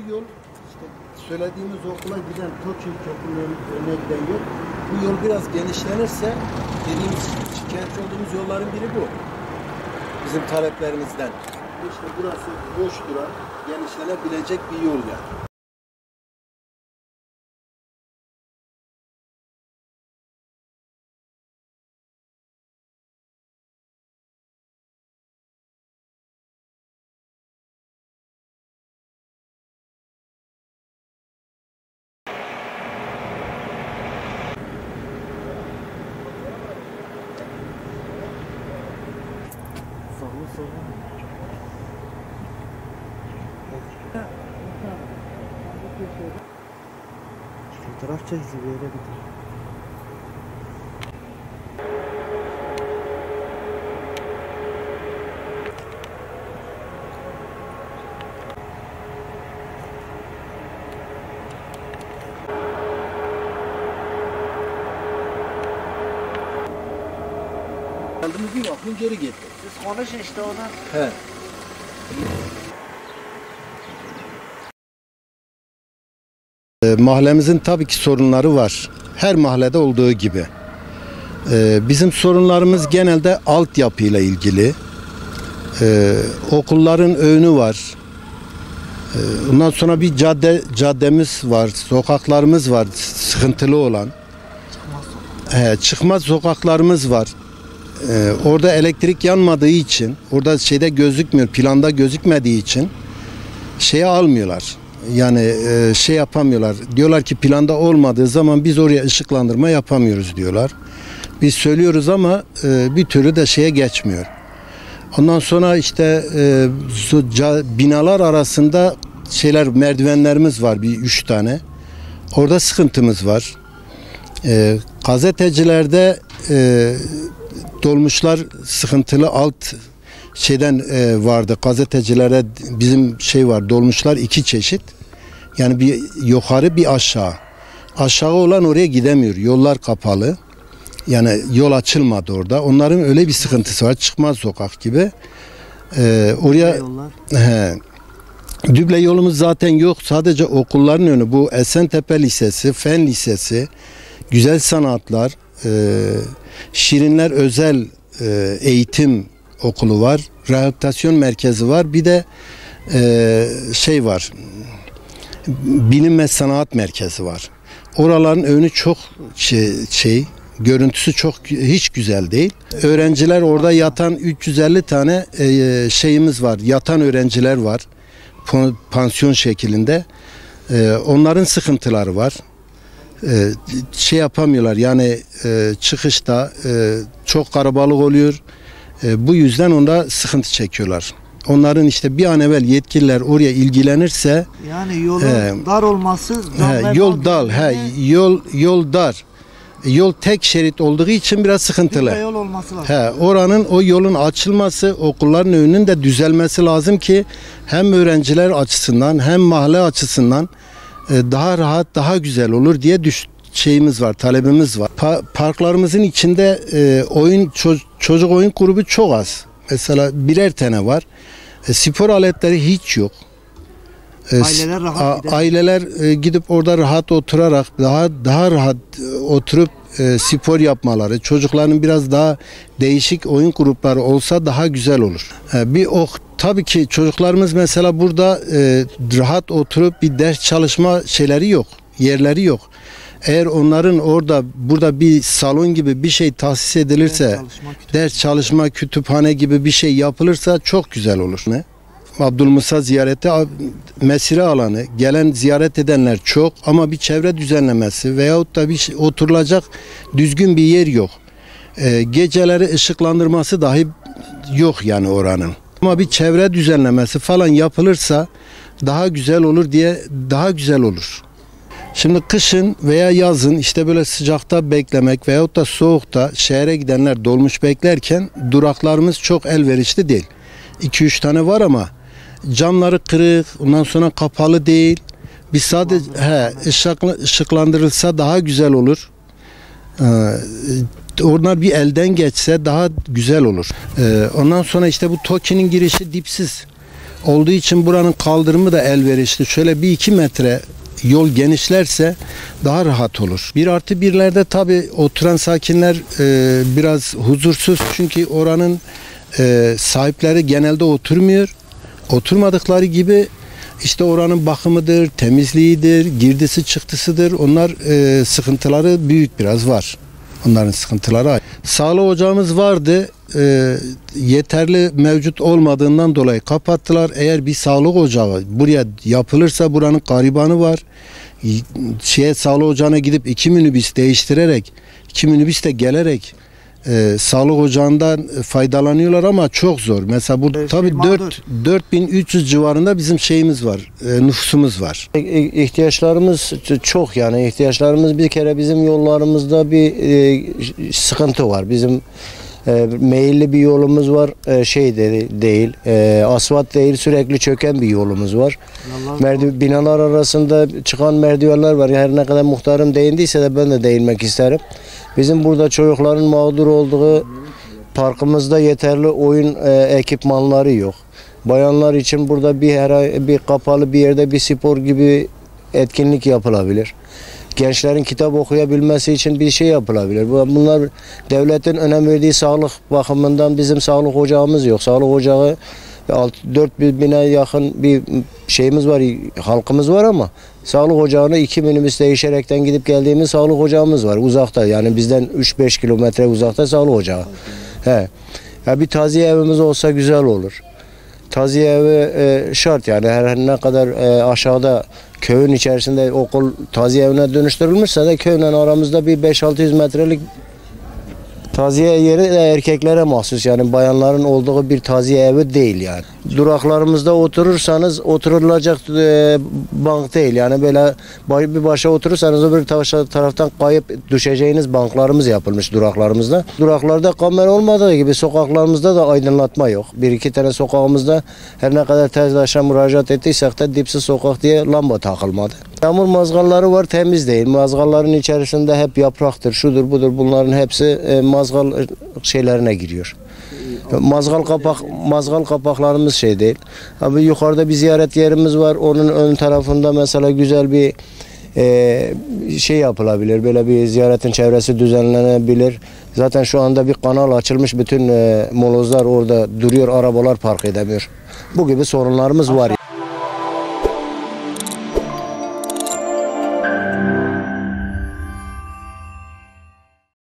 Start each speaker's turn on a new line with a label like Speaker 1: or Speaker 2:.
Speaker 1: Bu yol işte söylediğimiz okula giden Toçin Köprü'nün önüne giden yol. Bu yol biraz genişlenirse dediğimiz şikayetçi olduğumuz yolların biri bu. Bizim taleplerimizden. İşte burası boş duran, genişlenebilecek bir yol yani.
Speaker 2: Fotoğraf çekti bir yere gidiyor.
Speaker 1: Geldim bir baktım geri gitti.
Speaker 2: Siz konuşun işte ona.
Speaker 1: He. Mahallemizin tabii ki sorunları var. Her mahallede olduğu gibi. Bizim sorunlarımız genelde altyapıyla ilgili. Okulların önü var. Ondan sonra bir caddemiz var, sokaklarımız var sıkıntılı olan. Çıkmaz sokaklarımız var. Orada elektrik yanmadığı için, orada gözükmüyor, planda gözükmediği için şeye almıyorlar. Yani şey yapamıyorlar. Diyorlar ki planda olmadığı zaman biz oraya ışıklandırma yapamıyoruz diyorlar. Biz söylüyoruz ama bir türlü de şeye geçmiyor. Ondan sonra işte binalar arasında merdivenlerimiz var, bir 3 tane. Orada sıkıntımız var. Gazetecilerde dolmuşlar sıkıntılı vardı. Gazetecilere bizim var, dolmuşlar 2 çeşit. Yani bir yukarı bir aşağı. Aşağı olan oraya gidemiyor. Yollar kapalı. Yani yol açılmadı orada. Onların öyle bir sıkıntısı var. Çıkmaz sokak gibi. Oraya düble yolumuz zaten yok. Sadece okulların önü. Bu Esentepe Lisesi, Fen Lisesi, Güzel Sanatlar, Şirinler Özel Eğitim Okulu var. Rehabilitasyon merkezi var. Bir de var. Bilim ve Sanat Merkezi var. Oraların önü çok görüntüsü hiç güzel değil. Öğrenciler orada yatan 350 tane şeyimiz var. Yatan öğrenciler var. Pansiyon şeklinde. Onların sıkıntıları var. Yapamıyorlar. Yani çıkışta çok kalabalık oluyor. Bu yüzden onda sıkıntı çekiyorlar. Onların işte bir an evvel yetkililer oraya ilgilenirse,
Speaker 2: yani yolun dar olması,
Speaker 1: yol dar. Yol tek şerit olduğu için biraz sıkıntılı.
Speaker 2: Yol olması lazım.
Speaker 1: Oranın o yolun açılması, okulların önünün de düzelmesi lazım ki hem öğrenciler açısından hem mahalle açısından daha rahat, daha güzel olur diye var, talebimiz var. Parklarımızın içinde çocuk oyun grubu çok az. Mesela birer tane var. Spor aletleri hiç yok. Aileler gidip orada rahat oturarak daha rahat oturup spor yapmaları, çocukların biraz daha değişik oyun grupları olsa daha güzel olur. Tabii ki çocuklarımız mesela burada rahat oturup bir ders çalışma yerleri yok. Eğer onların burada bir salon gibi bir şey tahsis edilirse, ders çalışma, kütüphane gibi bir şey yapılırsa çok güzel olur. Abdülmusa ziyareti, mesire alanı, gelen ziyaret edenler çok ama bir çevre düzenlemesi veyahut da oturulacak düzgün bir yer yok. Geceleri ışıklandırması dahi yok yani oranın. Ama bir çevre düzenlemesi falan yapılırsa daha güzel olur. Şimdi kışın veya yazın işte böyle sıcakta beklemek veyahut da soğukta şehre gidenler dolmuş beklerken duraklarımız çok elverişli değil. 2-3 tane var ama camları kırık, ondan sonra kapalı değil. Biz sadece ışıklandırılsa daha güzel olur. Onlar bir elden geçse daha güzel olur. Ondan sonra işte bu TOKİ'nin girişi dipsiz. olduğu için buranın kaldırımı da elverişli. Şöyle 1-2 metre yol genişlerse daha rahat olur. 1+1'lerde tabi oturan sakinler biraz huzursuz. Çünkü oranın sahipleri genelde oturmuyor. Oturmadıkları gibi işte oranın bakımıdır, temizliğidir, girdisi çıktısıdır. Onlar sıkıntıları büyük biraz var. Onların sıkıntıları. Sağlık ocağımız vardı. Yeterli mevcut olmadığından dolayı kapattılar. Eğer bir sağlık ocağı buraya yapılırsa, buranın garibanı var. Sağlık ocağına gidip 2 minibüs değiştirerek, 2 minibüs de gelerek sağlık ocağından faydalanıyorlar ama çok zor. Mesela burada tabii 4300 civarında bizim şeyimiz var, nüfusumuz var.
Speaker 3: İhtiyaçlarımız çok, yani ihtiyaçlarımız, bir kere bizim yollarımızda bir sıkıntı var. Bizim meyilli bir yolumuz var, değil, asfalt değil, sürekli çöken bir yolumuz var. Binalar arasında çıkan merdivenler var. Her ne kadar muhtarım değindiyse de ben de değinmek isterim. Bizim burada çocukların mağdur olduğu parkımızda yeterli oyun ekipmanları yok. Bayanlar için burada bir kapalı bir yerde bir spor gibi etkinlik yapılabilir. Gençlerin kitap okuyabilmesi için bir şey yapılabilir. Bunlar devletin önem verdiği sağlık bakımından bizim sağlık ocağımız yok. Sağlık ocağı 4 bine yakın bir şeyimiz var, halkımız var ama sağlık ocağına 2 minibüs değişerekten gidip geldiğimiz sağlık ocağımız var. Uzakta, yani bizden 3-5 kilometre uzakta sağlık ocağı. Ya bir taziye evimiz olsa güzel olur. Taziye evi şart, yani her ne kadar aşağıda köyün içerisinde okul taziye evine dönüştürülmüşse de köyün aramızda bir 500-600 metrelik taziye yeri de erkeklere mahsus, yani bayanların olduğu bir taziye evi değil yani. Duraklarımızda oturursanız oturulacak bank değil, yani böyle bir başa oturursanız öbür taraftan kayıp düşeceğiniz banklarımız yapılmış duraklarımızda. Duraklarda kamera olmadığı gibi sokaklarımızda da aydınlatma yok. 1-2 tane sokağımızda her ne kadar TEZDAŞ'a müracaat ettiysek de dipsiz sokak diye lamba takılmadı. Yağmur mazgalları var, temiz değil. Mazgalların içerisinde hep yapraktır, şudur budur, bunların hepsi mazgal şeylerine giriyor. Mazgal kapaklarımız şey değil. Abi yukarıda bir ziyaret yerimiz var. Onun ön tarafında mesela güzel bir şey yapılabilir. Böyle bir ziyaretin çevresi düzenlenebilir. Zaten şu anda bir kanal açılmış. Bütün molozlar orada duruyor. Arabalar park edemiyor. Bu gibi sorunlarımız var.